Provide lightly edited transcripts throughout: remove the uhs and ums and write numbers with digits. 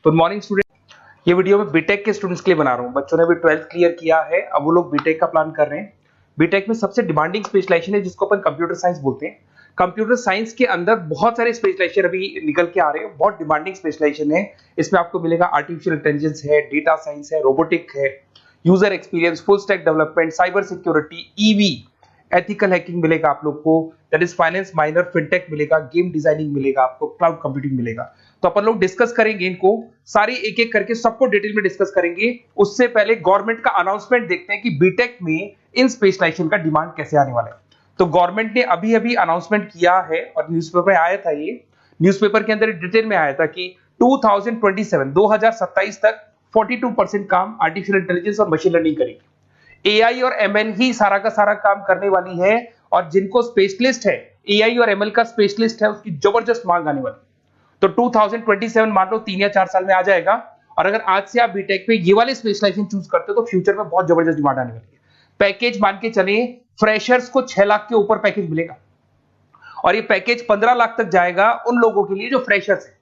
Good morning student. ये video मैं BTech के स्टूडेंट्स के लिए बना रहा हूँ। बच्चों ने भी 12th क्लियर किया है, अब वो लोग बीटेक का प्लान कर रहे हैं। बीटेक में सबसे डिमांडिंग स्पेशलाइजेशन है जिसको अपन कंप्यूटर साइंस बोलते हैं। कंप्यूटर साइंस के अंदर बहुत सारे स्पेशलाइजेशन अभी निकल के आ रहे हैं, बहुत डिमांडिंग स्पेशलाइजेशन है। इसमें आपको मिलेगा आर्टिफिशियल इंटेलिजेंस है, डेटा साइंस है, रोबोटिक है, user experience, full stack development, cyber security, EV, ethical hacking मिलेगा आप लोग को, that is finance minor, fintech मिलेगा, गेम डिजाइनिंग मिलेगा आपको, क्लाउड कंप्यूटिंग मिलेगा। तो अपन लोग डिस्कस करेंगे इनको सारी एक एक करके, सबको डिटेल में डिस्कस करेंगे। उससे पहले गवर्नमेंट का अनाउंसमेंट देखते हैं कि बीटेक में इन स्पेशलाइजेशन का डिमांड कैसे आने वाला है। तो गवर्नमेंट ने अभी अभी अनाउंसमेंट किया है और न्यूज़पेपर में आया था, ये न्यूज़पेपर के अंदर डिटेल में आया था कि 2027 तक 42% काम आर्टिफिशियल इंटेलिजेंस और मशीन लर्निंग करेगी। एआई और एमएल ही सारा का सारा काम करने वाली है, और जिनको स्पेशलिस्ट है, एआई और एमएल का स्पेशलिस्ट है, उसकी जबरदस्त मांग आने वाली है। तो 2027 मान लो 3 या 4 साल में आ जाएगा। और अगर आज से आप बीटेक में ये वाले स्पेशलाइजेशन चूज करते हो तो फ्यूचर में बहुत जबरदस्त डिमांड आने वाली है। पैकेज मान के चले, फ्रेशर्स को 6 लाख के ऊपर पैकेज मिलेगा, और ये पैकेज 15 लाख तक जाएगा उन लोगों के लिए जो फ्रेशर्स है।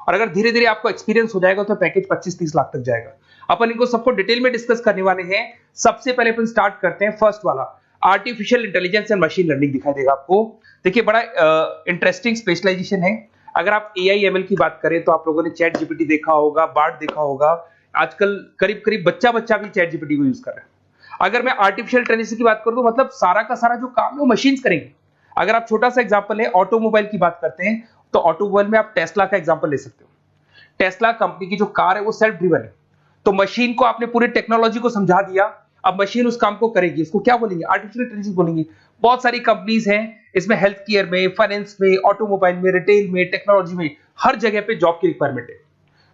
और अगर धीरे धीरे आपको एक्सपीरियंस हो जाएगा तो पैकेज 25-30 लाख तक जाएगा। अपन इनको सबको डिटेल में डिस्कस करने वाले हैं। सबसे पहले अपन स्टार्ट करते हैं फर्स्ट वाला, artificial intelligence and machine learning दिखाई देगा आपको। देखिए बड़ा इंटरेस्टिंग स्पेशलाइजेशन है। अगर आप एआई एमएल की बात करें तो आप लोगों ने चैट जीपीटी देखा होगा, बार्ड देखा होगा। आजकल करीब करीब बच्चा भी चैट जीपीटी को यूज कर रहा है। अगर मैं आर्टिफिशियल इंटेलिजेंस की बात करूं तो मतलब सारा का सारा जो काम है वो मशीन्स करेंगे। अगर आप छोटा सा एग्जांपल है, ऑटोमोबाइल की बात करते हैं तो ऑटोमोबाइल में आप टेस्ला का एग्जांपल ले सकते हो। टेस्ला कंपनी की जो कार है वो सेल्फ ड्रिवन है। तो मशीन को आपने पूरी टेक्नोलॉजी को समझा दिया, अब मशीन उस काम को करेगी। इसको क्या बोलेंगे? आर्टिफिशियल इंटेलिजेंस बोलेंगे। बहुत सारी कंपनीज हैं इसमें, हेल्थ केयर में, फाइनेंस में, ऑटोमोबाइल में, रिटेल में, टेक्नोलॉजी में, हर जगह पे जॉब की रिक्वायरमेंट है।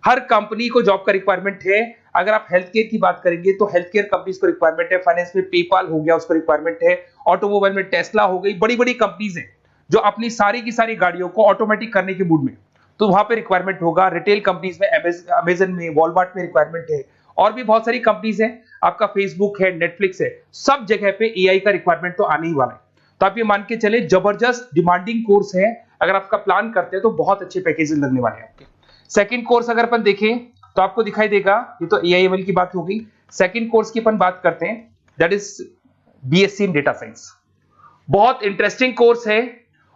हर कंपनी को जॉब का रिक्वायरमेंट है। अगर आप हेल्थ केयर की बात करेंगे तो हेल्थ केयर कंपनीज को रिक्वायरमेंट है, फाइनेंस में पेपाल हो गया उसको रिक्वायरमेंट है, ऑटोमोबाइल में टेस्ला हो गई, बड़ी बड़ी कंपनीज हैं जो अपनी सारी की सारी गाड़ियों को ऑटोमेटिक करने के मूड में, तो वहां पे रिक्वायरमेंट होगा। रिटेल कंपनीज में अमेजन में, वॉलमार्ट में रिक्वायरमेंट है, और भी बहुत सारी कंपनीज हैं, आपका फेसबुक है, नेटफ्लिक्स है, सब जगह पे एआई का रिक्वायरमेंट तो आने ही वाला है। तो आप ये मान के चले जबरदस्त डिमांडिंग कोर्स है। अगर आपका प्लान करते हैं तो बहुत अच्छे पैकेजेस लगने वाले हैं आपके। सेकंड कोर्स अगर अपन देखें तो आपको दिखाई देगा, ये तो एआई एमएल की बात हो गई। सेकंड कोर्स की अपन बात करते हैं, that is BSc in data science. बहुत इंटरेस्टिंग कोर्स है,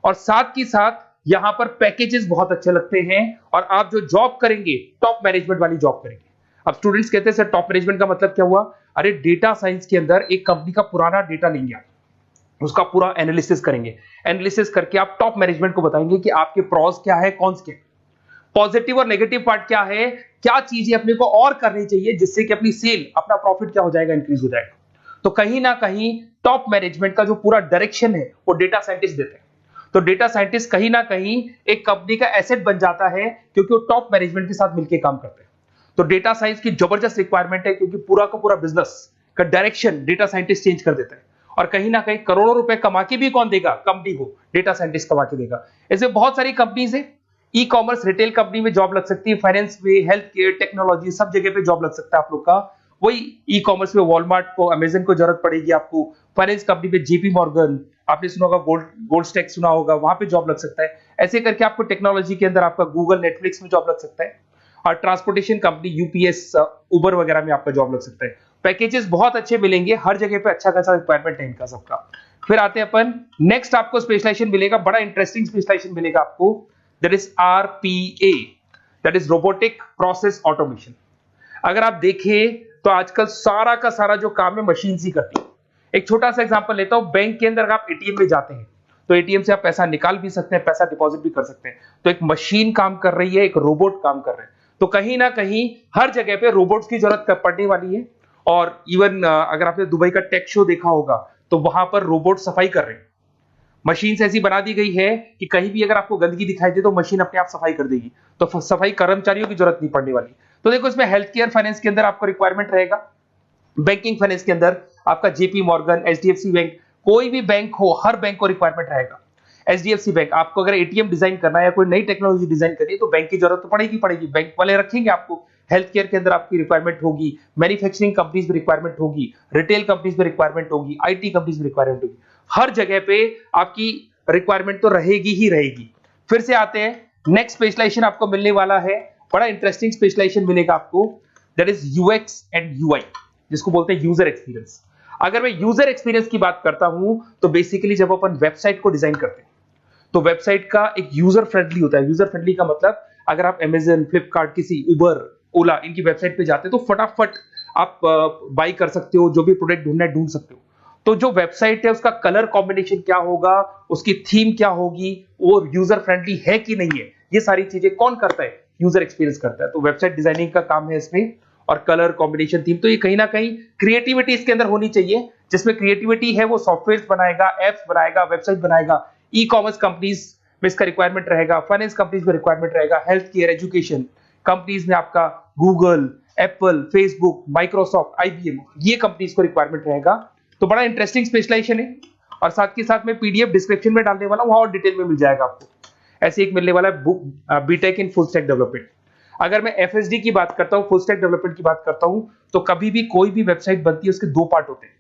और साथ की साथ यहां पर पैकेजेस बहुत अच्छे लगते हैं, और आप जो जॉब करेंगे टॉप मैनेजमेंट वाली जॉब करेंगे। अब स्टूडेंट्स कहते हैं सर टॉप मैनेजमेंट का मतलब क्या हुआ? अरे डेटा साइंस के अंदर एक कंपनी का पुराना डेटा लेंगे आप, उसका पूरा एनालिसिस करेंगे, एनालिसिस करके आप टॉप मैनेजमेंट को बताएंगे कि आपके प्रॉस क्या है, कॉन्स क्या है, पॉजिटिव और नेगेटिव पार्ट क्या है, क्या चीजें अपने को और करनी चाहिए जिससे कि अपनी सेल, अपना प्रॉफिट क्या हो जाएगा, इंक्रीज हो जाएगा। तो कहीं ना कहीं टॉप मैनेजमेंट का जो पूरा डायरेक्शन है वो डेटा साइंटिस्ट देते हैं। तो डेटा साइंटिस्ट कहीं ना कहीं एक कंपनी का एसेट बन जाता है, क्योंकि वो टॉप मैनेजमेंट के साथ मिलकर काम करते हैं। तो डेटा साइंस की जबरदस्त रिक्वायरमेंट है, क्योंकि पूरा का पूरा बिजनेस का डायरेक्शन डेटा साइंटिस्ट चेंज कर देता है। और कहीं ना कहीं करोड़ों रुपए कमा के भी कौन देगा? कंपनी को डेटा साइंटिस्ट कमा के देगा। ऐसे बहुत सारी कंपनीज है, ई कॉमर्स, रिटेल कंपनी में जॉब लग सकती है, फाइनेंस में, हेल्थ केयर, टेक्नोलॉजी, सब जगह पे जॉब लग सकता है आप लोग का। वही ई कॉमर्स में वॉलमार्ट को, अमेजन को जरूरत पड़ेगी आपको। फाइनेंस कंपनी में जेपी मॉर्गन, आपने सुना होगा, गोल्ड स्टैक सुना होगा, वहां पे जॉब लग सकता है। ऐसे करके आपको टेक्नोलॉजी के अंदर आपका गूगल, नेटफ्लिक्स में जॉब लग सकता है। और ट्रांसपोर्टेशन कंपनी, यूपीएस, उबर वगैरह में आपका जॉब लग सकता है। पैकेजेस बहुत अच्छे मिलेंगे, हर जगह पे अच्छा खासा रिक्वायरमेंट है इनका सबका। फिर आते हैं अपन नेक्स्ट, आपको स्पेशलाइजेशन मिलेगा, बड़ा इंटरेस्टिंग स्पेशलाइजेशन मिलेगा आपको, that is RPA, that is robotic process automation. अगर आप देखें तो आजकल सारा का सारा जो काम है मशीन ही करती है। एक छोटा सा एग्जांपल लेता हूं, बैंक के अंदर अगर आप एटीएम में जाते हैं तो एटीएम से आप पैसा निकाल भी सकते हैं, पैसा डिपॉजिट भी कर सकते हैं। तो एक मशीन काम कर रही है, एक रोबोट काम कर रहे हैं। तो कहीं ना कहीं हर जगह पे रोबोट्स की जरूरत पड़ने वाली है। और इवन अगर आपने दुबई का टेक शो देखा होगा तो वहां पर रोबोट सफाई कर रहे हैं। मशीन ऐसी बना दी गई है कि कहीं भी अगर आपको गंदगी दिखाई दे तो मशीन अपने आप सफाई कर देगी, तो सफाई कर्मचारियों की जरूरत नहीं पड़ने वाली। तो देखो इसमें हेल्थ केयर, फाइनेंस के अंदर आपको रिक्वायरमेंट रहेगा, बैंकिंग फाइनेंस के अंदर आपका जेपी मॉर्गन, एचडीएफसी बैंक, कोई भी बैंक हो, हर बैंक को रिक्वायरमेंट रहेगा। एचडीएफसी बैंक, आपको अगर एटीएम डिजाइन करना है या कोई नई टेक्नोलॉजी डिजाइन करनी है तो बैंक की जरूरत तो पड़ेगी, बैंक वाले रखेंगे आपको। हेल्थ केयर के अंदर आपकी रिक्वायरमेंट होगी, मैन्युफैक्चरिंग कंपनीज में रिक्वायरमेंट होगी, रिटेल कंपनीज में रिक्वायरमेंट होगी, आईटी कंपनीज में रिक्वायरमेंट होगी। हर जगह पे आपकी रिक्वायरमेंट तो रहेगी ही रहेगी। फिर से आते हैं, नेक्स्ट स्पेशलाइजेशन आपको मिलने वाला है बड़ा इंटरेस्टिंग स्पेशलाइजेशन मिलेगा आपको, that is UX and UI, जिसको बोलते हैं यूजर एक्सपीरियंस। अगर मैं यूजर एक्सपीरियंस की बात करता हूं तो बेसिकली जब अपन वेबसाइट को डिजाइन करते हैं तो वेबसाइट का एक यूजर फ्रेंडली होता है। यूजर फ्रेंडली का मतलब अगर आप अमेजन, फ्लिपकार्ट, किसी उबर, ओला इनकी वेबसाइट पे जाते हैं तो फटाफट आप बाई कर सकते हो, जो भी प्रोडक्ट ढूंढना है ढूंढ सकते हो। तो जो वेबसाइट है उसका कलर कॉम्बिनेशन क्या होगा, उसकी थीम क्या होगी, वो यूजर फ्रेंडली है कि नहीं है, ये सारी चीजें कौन करता है, यूजर एक्सपीरियंस करता है। तो वेबसाइट डिजाइनिंग का काम है इसमें, और कलर कॉम्बिनेशन, थीम, तो ये कहीं ना कहीं क्रिएटिविटी इसके अंदर होनी चाहिए। जिसमें क्रिएटिविटी है वो सॉफ्टवेयर बनाएगा, एप्स बनाएगा, वेबसाइट बनाएगा। ई कॉमर्स कंपनीज में इसका रिक्वायरमेंट रहेगा, फाइनेंस कंपनीज में रिक्वायरमेंट रहेगा, हेल्थ केयर, एजुकेशन कंपनीज में आपका Google, Apple, Facebook, Microsoft, IBM, ये कंपनीज को रिक्वायरमेंट रहेगा। तो बड़ा इंटरेस्टिंग स्पेशलाइजेशन है, और साथ के साथ में पीडीएफ डिस्क्रिप्शन में डालने वाला हूं, वहां और डिटेल में मिल जाएगा आपको। ऐसे एक मिलने वाला है book, BTech in full stack development. अगर मैं एफएसडी की बात करता हूं, फुल स्टैक डेवलपमेंट की बात करता हूं, तो कभी भी कोई भी वेबसाइट बनती है उसके दो पार्ट होते हैं,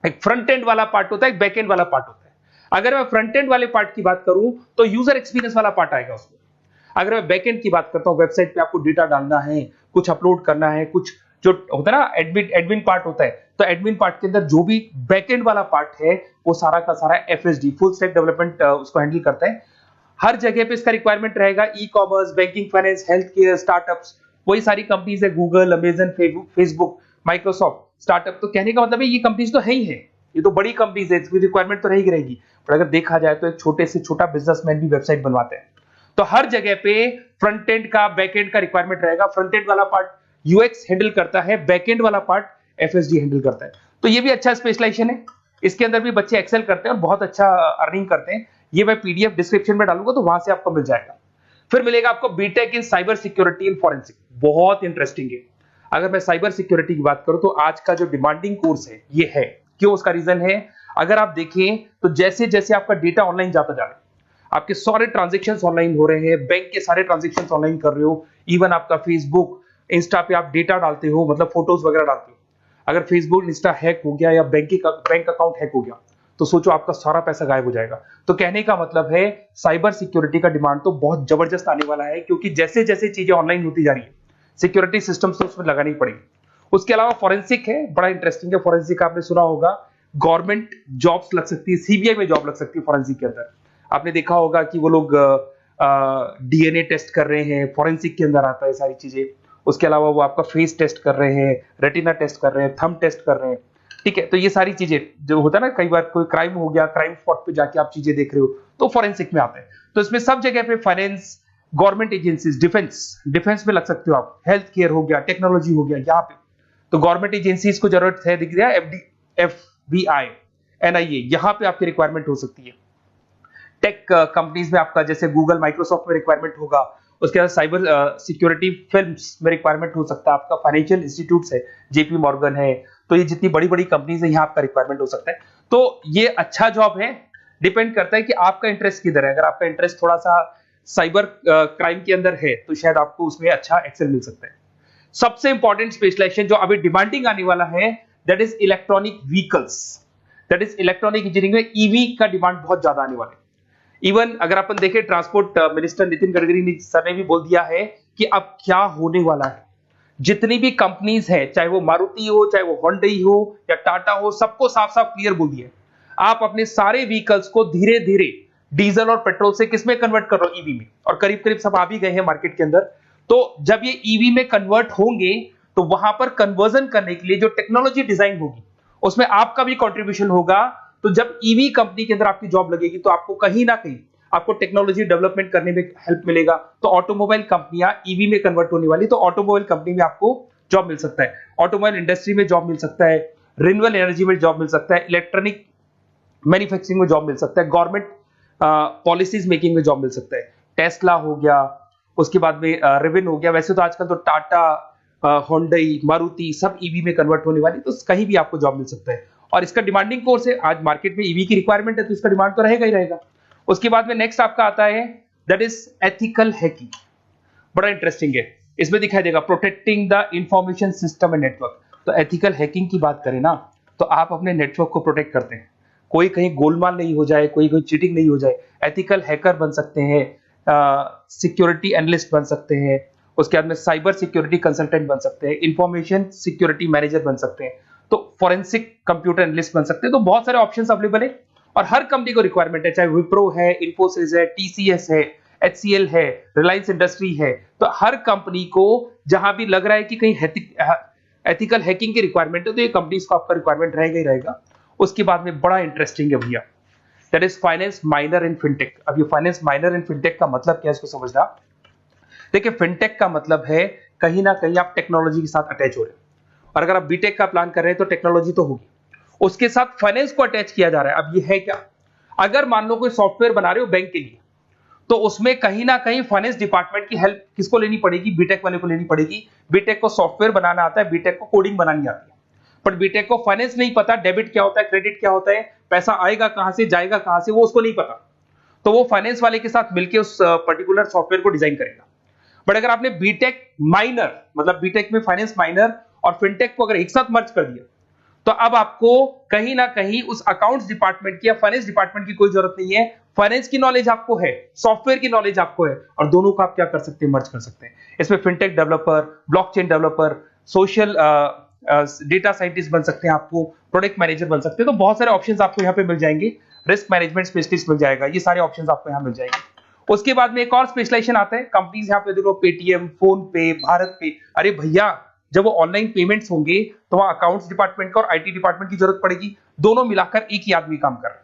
एक फ्रंट एंड वाला पार्ट होता है, एक बैक एंड वाला पार्ट होता है। अगर मैं फ्रंट एंड वाले पार्ट की बात करूं तो यूजर एक्सपीरियंस वाला पार्ट आएगा उसमें। अगर मैं बैक एंड की बात करता हूं, वेबसाइट पे आपको डेटा डालना है, कुछ अपलोड करना है, कुछ जो होता है ना एडमिन पार्ट होता है, तो एडमिन पार्ट के अंदर जो भी बैक एंड वाला पार्ट है वो सारा का सारा एफएसडी, फुल स्टैक डेवलपमेंट, उसको हैंडल करता है। हर जगह पे इसका रिक्वायरमेंट रहेगा। E commerce, banking, finance, health care, startups, वही सारी कंपनीज है, Google, Amazon, Facebook, Microsoft, startup. तो कहने का मतलब है ये कंपनीज तो है ही है, ये तो बड़ी कंपनीज है, इसकी रिक्वायरमेंट तो रहेगी रहेगी। पर अगर देखा जाए तो एक छोटे से छोटा बिजनेसमैन भी वेबसाइट बनवाते हैं। तो हर जगह पे फ्रंट एंड का, बैक एंड का रिक्वायरमेंट रहेगा। फ्रंट एंड वाला पार्ट यूएक्स हैंडल करता है, बैक एंड वाला पार्ट एफएसडी हैंडल करता है। तो ये भी अच्छा स्पेशलाइजेशन है, इसके अंदर भी बच्चे एक्सेल करते हैं और बहुत अच्छा अर्निंग करते हैं। ये मैं पीडीएफ डिस्क्रिप्शन में डालूंगा तो वहां से आपको मिल जाएगा। फिर मिलेगा आपको BTech in cyber security and forensic, बहुत इंटरेस्टिंग है। अगर मैं साइबर सिक्योरिटी की बात करूं तो आज का जो डिमांडिंग कोर्स है ये है। क्यों? उसका रीजन है, अगर आप देखें तो जैसे जैसे आपका डेटा ऑनलाइन जाता जा रहा है, आपके सारे ट्रांजेक्शंस ऑनलाइन हो रहे हैं, बैंक के सारे ट्रांजेक्शंस ऑनलाइन कर रहे हो, इवन आपका फेसबुक, इंस्टा पे आप डेटा डालते हो, मतलब फोटोज वगैरह डालते हो। अगर फेसबुक, इंस्टा हैक हो गया या बैंक अकाउंट हैक हो गया तो सोचो आपका सारा पैसा गायब हो जाएगा। तो कहने का मतलब है साइबर सिक्योरिटी का डिमांड तो बहुत जबरदस्त आने वाला है, क्योंकि जैसे जैसे चीजें ऑनलाइन होती जा रही है सिक्योरिटी सिस्टम्स तो उसमें लगानी पड़ेगी। उसके अलावा फॉरेंसिक है, बड़ा इंटरेस्टिंग है। फॉरेंसिक आपने सुना होगा, गवर्नमेंट जॉब्स लग सकती है, सीबीआई में जॉब लग सकती है फॉरेंसिक के अंदर। आपने देखा होगा कि वो लोग डीएनए टेस्ट कर रहे हैं, फॉरेंसिक के अंदर आता है सारी चीजें। उसके अलावा वो आपका फेस टेस्ट कर रहे हैं, रेटिना टेस्ट कर रहे हैं, थंब टेस्ट कर रहे हैं, ठीक है। तो ये सारी चीजें जो होता है ना, कई बार कोई क्राइम हो गया, क्राइम स्पॉट पे जाके आप चीजें देख रहे हो तो फॉरेंसिक में आते हैं। तो इसमें सब जगह पे फाइनेंस, गवर्नमेंट एजेंसीज, डिफेंस में लग सकते हो आप, हेल्थ केयर हो गया, टेक्नोलॉजी हो गया, यहाँ पे तो गवर्नमेंट एजेंसीज को जरूरत है, दिख रहा है, एफबीआई, एनआईए, यहाँ पे आपकी रिक्वायरमेंट हो सकती है। टेक कंपनीज में आपका जैसे गूगल, माइक्रोसॉफ्ट में रिक्वायरमेंट होगा। उसके बाद साइबर सिक्योरिटी फिल्म्स में रिक्वायरमेंट हो सकता है आपका, फाइनेंशियल इंस्टीट्यूट्स है, जेपी मॉर्गन है, तो ये जितनी बड़ी बड़ी कंपनीज है यहाँ आपका रिक्वायरमेंट हो सकता है। तो ये अच्छा जॉब है, डिपेंड करता है कि आपका इंटरेस्ट किधर है। अगर आपका इंटरेस्ट थोड़ा सा साइबर क्राइम के अंदर है तो शायद आपको उसमें अच्छा एक्सेल मिल सकता है। सबसे इंपॉर्टेंट स्पेशलाइजेशन जो अभी डिमांडिंग आने वाला है, that is electronic vehicles, that is electronic engineering में ईवी का डिमांड बहुत ज्यादा आने वाला है। इवन अगर अपन देखें, transport minister Nitin Gadkari sir ने भी बोल दिया है कि अब क्या होने वाला है, जितनी भी कंपनीज है, चाहे वो मारुति हो, चाहे वो होंडई हो या टाटा हो, सबको साफ साफ क्लियर बोल दिया है, आप अपने सारे व्हीकल्स को धीरे धीरे डीजल और पेट्रोल से किसमें कन्वर्ट कर रहे हो, ईवी में। और करीब करीब सब आ भी गए हैं मार्केट के अंदर। तो जब ये ईवी में कन्वर्ट होंगे तो वहां पर कन्वर्जन करने के लिए जो टेक्नोलॉजी डिजाइन होगी उसमें आपका भी कंट्रीब्यूशन होगा। तो जब ईवी कंपनी के अंदर आपकी जॉब लगेगी तो आपको कहीं ना कहीं आपको टेक्नोलॉजी डेवलपमेंट करने में हेल्प मिलेगा। तो ऑटोमोबाइल कंपनियां ईवी में कन्वर्ट होने वाली, तो ऑटोमोबाइल कंपनी में आपको जॉब मिल सकता है, ऑटोमोबाइल इंडस्ट्री में जॉब मिल सकता है, रिन्यूएबल एनर्जी में जॉब मिल सकता है, इलेक्ट्रॉनिक मैन्युफैक्चरिंग में जॉब मिल सकता है, गवर्नमेंट पॉलिसीज मेकिंग में जॉब मिल सकता है, टेस्ला हो गया, उसके बाद में रिविन हो गया। वैसे तो आजकल तो टाटा, होंडई, मारुति सब ईवी में कन्वर्ट होने वाली, तो कहीं भी आपको जॉब मिल सकता है। और इसका डिमांडिंग कोर्स है, आज मार्केट में ईवी की रिक्वायरमेंट है तो इसका डिमांड तो रहेगा ही रहेगा। उसके बाद में नेक्स्ट आपका आता है, दैट इज एथिकल हैकिंग, बड़ा इंटरेस्टिंग है। इसमें दिखाई देगा protecting the information system and network. तो एथिकल हैकिंग की बात करें ना, तो आप अपने नेटवर्क को प्रोटेक्ट करते हैं, कोई कहीं गोलमाल नहीं हो जाए, कोई चीटिंग नहीं हो जाए। एथिकल हैकर बन सकते हैं, सिक्योरिटी एनालिस्ट बन सकते हैं, उसके बाद में साइबर सिक्योरिटी कंसल्टेंट बन सकते हैं, इंफॉर्मेशन सिक्योरिटी मैनेजर बन सकते हैं, तो फॉरेंसिक कंप्यूटर एनालिस्ट बन सकते हैं। तो बहुत सारे ऑप्शंस अवेलेबल है और हर कंपनी को रिक्वायरमेंट है, चाहे विप्रो है, इन्फोसिस है, टीसीएस है, एचसीएल है, रिलायंस इंडस्ट्री है। तो हर कंपनी को जहां भी लग रहा है कि कहीं एथिकल हैकिंग की रिक्वायरमेंट है, तो ये कंपनीज को आपका रिक्वायरमेंट रहेगा ही रहेगा। उसके बाद में बड़ा इंटरेस्टिंग है भैया, that is finance minor in fintech. अब ये फाइनेंस माइनर इन फिनटेक का मतलब क्या है, इसको समझना। देखिए, फिनटेक का मतलब है कहीं ना कहीं आप टेक्नोलॉजी के साथ अटैच हो रहे हैं, और अगर आप बीटेक का प्लान कर रहे हैं तो टेक्नोलॉजी तो होगी, उसके साथ फाइनेंस को अटैच किया जा रहा है। अब ये है क्या, अगर मान लो कोई सॉफ्टवेयर बना रहे हो बैंक के लिए, तो उसमें कहीं ना कहीं फाइनेंस डिपार्टमेंट की हेल्प किसको लेनी पड़ेगी, बीटेक वाले को लेनी पड़ेगी। बीटेक को सॉफ्टवेयर बनाना आता है, बीटेक को कोडिंग बनानी आती है, पर बीटेक को फाइनेंस नहीं पता, डेबिट क्या होता है, क्रेडिट क्या होता है, पैसा आएगा कहां से, जाएगा कहां से, वो उसको नहीं पता। तो वो फाइनेंस वाले के साथ मिलकर उस पर्टिकुलर सॉफ्टवेयर को डिजाइन करेगा। बट अगर आपने बीटेक माइनर, मतलब बीटेक में फाइनेंस माइनर और फिनटेक को अगर एक साथ मर्ज कर दिया, तो अब आपको कहीं ना कहीं उस अकाउंट्स डिपार्टमेंट की या फाइनेंस डिपार्टमेंट की कोई जरूरत नहीं है। फाइनेंस की नॉलेज आपको है, सॉफ्टवेयर की नॉलेज आपको है, और दोनों को आप क्या कर सकते हैं, मर्ज कर सकते हैं। इसमें fintech developer, blockchain developer, social data scientist बन सकते हैं, आपको प्रोडक्ट मैनेजर बन सकते हैं। तो बहुत सारे ऑप्शंस आपको यहाँ पे मिल जाएंगे, रिस्क मैनेजमेंट स्पेशलिस्ट मिल जाएगा, ये सारे ऑप्शंस आपको यहाँ मिल जाएंगे। उसके बाद में एक और स्पेशलाइजेशन आता है, कंपनीज यहाँ पे देखो, पेटीएम, फोन पे, भारत पे। अरे भैया, जब वो ऑनलाइन पेमेंट्स होंगे तो वहां अकाउंट्स डिपार्टमेंट का और आईटी डिपार्टमेंट की जरूरत पड़ेगी, दोनों मिलाकर एक ही आदमी काम कर रहा है,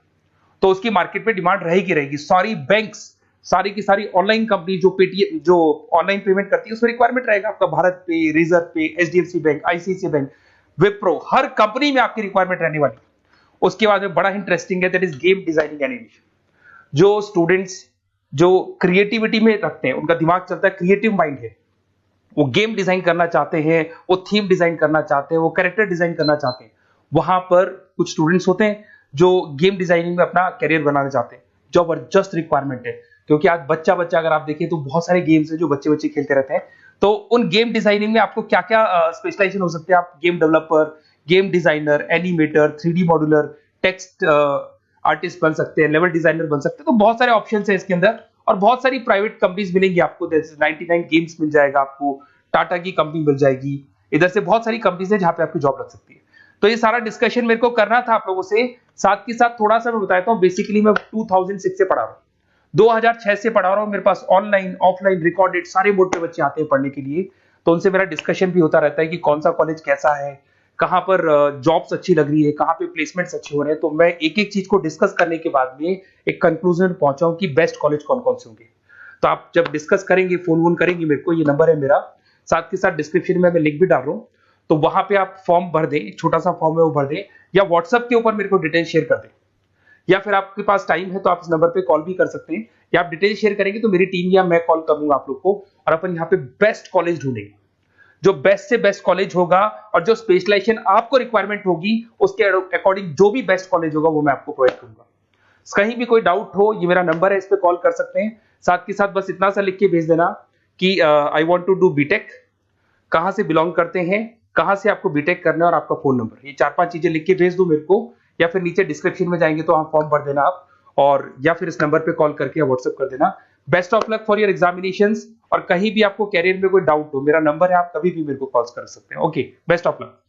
तो उसकी मार्केट में डिमांड रहेगी रहेगी। सारी बैंक्स, सारी की सारी ऑनलाइन कंपनी जो पेटीएम, जो ऑनलाइन पेमेंट करती है, उसमें रिक्वायरमेंट रहेगा आपका भारत पे, Razorpay, HDFC bank, ICICI bank, Wipro, हर कंपनी में आपकी रिक्वायरमेंट रहने वाली। उसके बाद में बड़ा इंटरेस्टिंग है, that is game designing animation. जो स्टूडेंट्स जो क्रिएटिविटी में रखते हैं, उनका दिमाग चलता है, क्रिएटिव माइंड है, वो गेम डिजाइन करना चाहते हैं, वो थीम डिजाइन करना चाहते हैं, वो कैरेक्टर डिजाइन करना चाहते हैं, वहां पर कुछ स्टूडेंट्स होते हैं जो गेम डिजाइनिंग में अपना करियर बनाना चाहते हैं। जबरदस्त रिक्वायरमेंट है, क्योंकि आज बच्चा बच्चा अगर आप देखें तो बहुत सारे गेम्स हैं जो बच्चे बच्चे खेलते रहते हैं। तो उन गेम डिजाइनिंग में आपको क्या क्या स्पेशलाइजेशन हो सकते हैं, आप game developer, game designer, animator, 3D modular, text artist बन सकते हैं, लेवल डिजाइनर बन सकते हैं। तो बहुत सारे ऑप्शंस हैं इसके अंदर, और बहुत सारी प्राइवेट कंपनीज मिलेंगी आपको, जैसे 99 गेम्स मिल जाएगा आपको, टाटा की कंपनी मिल जाएगी, इधर से बहुत सारी कंपनीज है जहां पे आपकी जॉब लग सकती है। तो ये सारा डिस्कशन मेरे को करना था आप लोगों से, साथ के साथ थोड़ा सा मैं बताता हूँ। बेसिकली मैं 2006 से पढ़ा रहा हूँ, 2006 से पढ़ा रहा हूँ, मेरे पास ऑनलाइन ऑफलाइन रिकॉर्डेड सारे मोड पे बच्चे आते हैं पढ़ने के लिए, तो उनसे मेरा डिस्कशन भी होता रहता है कि कौन सा कॉलेज कैसा है, कहां पर जॉब्स अच्छी लग रही है, कहां पे प्लेसमेंट्स अच्छे हो रहे हैं। तो मैं एक एक चीज को डिस्कस करने के बाद में एक कंक्लूजन पहुंचा हूं कि बेस्ट कॉलेज कौन कौन से होंगे। तो आप जब डिस्कस करेंगे, फोन वोन करेंगे मेरे को, ये नंबर है मेरा, साथ के साथ डिस्क्रिप्शन में मैं लिंक भी डाल रहा हूँ, तो वहां पे आप फॉर्म भर दें, एक छोटा सा फॉर्म है वो भर दें, या व्हाट्सएप के ऊपर मेरे को डिटेल शेयर कर दें, या फिर आपके पास टाइम है तो आप इस नंबर पे कॉल भी कर सकते हैं, या आप डिटेल शेयर करेंगे तो मेरी टीम या मैं कॉल करूंगा आप लोग को, और अपन यहाँ पे बेस्ट कॉलेज ढूंढेंगे, जो बेस्ट से बेस्ट कॉलेज होगा, और जो स्पेशलाइजेशन आपको रिक्वायरमेंट होगी उसके अकॉर्डिंग जो भी बेस्ट कॉलेज होगा वो मैं आपको प्रोवाइड करूंगा। कहीं भी कोई डाउट हो, ये मेरा नंबर है, इस पे कॉल कर सकते हैं। साथ के साथ बस इतना सा लिख के भेज देना कि I want to do BTech, कहां से बिलोंग करते हैं, कहां से आपको बीटेक करना है, और आपका फोन नंबर, ये 4-5 चीजें लिख के भेज दो मेरे को, या फिर नीचे डिस्क्रिप्शन में जाएंगे तो आप फॉर्म भर देना आप, और या फिर इस नंबर पे कॉल करके या व्हाट्सएप कर देना। Best of luck for your examinations, और कहीं भी आपको कैरियर में कोई डाउट हो, मेरा नंबर है, आप कभी भी मेरे को कॉल कर सकते हैं। Okay, best of luck.